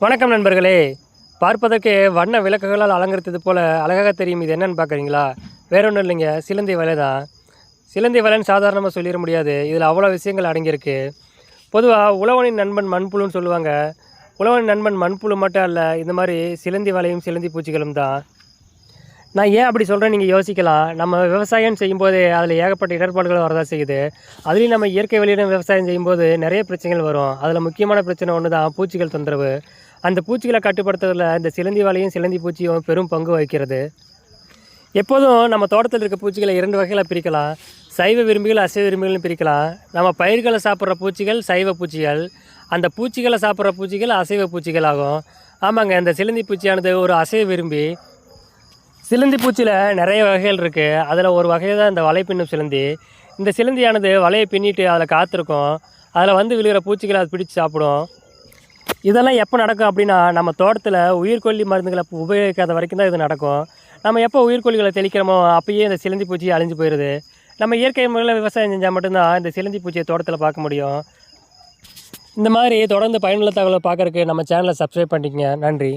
வணக்கம் நண்பர்களே. பார்ப்பதற்கு வண்ண விளக்குகளால் அலங்கரித்தது போல அழகாக தெரியும். இது என்னன்னு பார்க்குறீங்களா? வேற ஒன்றும் இல்லைங்க, சிலந்தி வலை தான். சிலந்தி வலைன்னு சாதாரணமாக சொல்லிட முடியாது. இதில் அவ்வளோ விஷயங்கள் அடங்கியிருக்கு. பொதுவாக உழவனின் நண்பன் மண்புழுன்னு சொல்லுவாங்க. உழவனின் நண்பன் மண்புழு மட்டும் அல்ல, இந்த மாதிரி சிலந்தி வலையும் சிலந்தி பூச்சிகளும் தான். நான் ஏன் அப்படி சொல்கிறேன் நீங்கள் யோசிக்கலாம். நம்ம விவசாயம் செய்யும்போதே அதில் ஏகப்பட்ட இடர்பாடுகள் வரதான் செய்யுது. அதுலேயும் நம்ம இயற்கை வழியிடம் விவசாயம் செய்யும்போது நிறைய பிரச்சனைகள் வரும். அதில் முக்கியமான பிரச்சனை ஒன்று தான் பூச்சிகள் தொந்தரவு. அந்த பூச்சிகளை கட்டுப்படுத்துறதுல இந்த சிலந்தி வலையும் சிலந்தி பூச்சியும் பெரும் பங்கு வகிக்கிறது. எப்போதும் நம்ம தோட்டத்தில் இருக்க பூச்சிகளை 2 வகையில் பிரிக்கலாம். சைவ விரும்பிகள், அசைவ விரும்பிகள்னு பிரிக்கலாம். நம்ம பயிர்களை சாப்பிட்ற பூச்சிகள் சைவ பூச்சிகள், அந்த பூச்சிகளை சாப்பிட்ற பூச்சிகள் அசைவ பூச்சிகள் ஆகும். ஆமாங்க, இந்த சிலந்தி பூச்சியானது ஒரு அசைவ விரும்பி. சிலந்தி பூச்சியில் நிறைய வகைகள் இருக்குது. அதில் ஒரு வகை தான் இந்த வலை பின்னும் சிலந்தி. இந்த சிலந்தியானது வலையை பின்னிட்டு அதில் காத்திருக்கும். அதில் வந்து விழுகிற பூச்சிகளை அது பிடிச்சி சாப்பிடும். இதெல்லாம் எப்போ நடக்கும் அப்படின்னா, நம்ம தோட்டத்தில் உயிர்கொல்லி மருந்துகளை உபயோகிக்காத வரைக்கும் தான் இது நடக்கும். நம்ம எப்போ உயிர்கொல்லிகளை தெளிக்கிறோமோ அப்பயே இந்த சிலந்தி பூச்சி அழிஞ்சு போயிடுது. நம்ம இயற்கை முறையில் விவசாயம் செஞ்சால் மட்டும்தான் இந்த சிலந்தி பூச்சியை தோட்டத்தில் பார்க்க முடியும். இந்த மாதிரி தொடர்ந்து பயனுள்ள தகவலை பார்க்குறதுக்கு நம்ம சேனலை சப்ஸ்கிரைப் பண்ணிக்கங்க. நன்றி.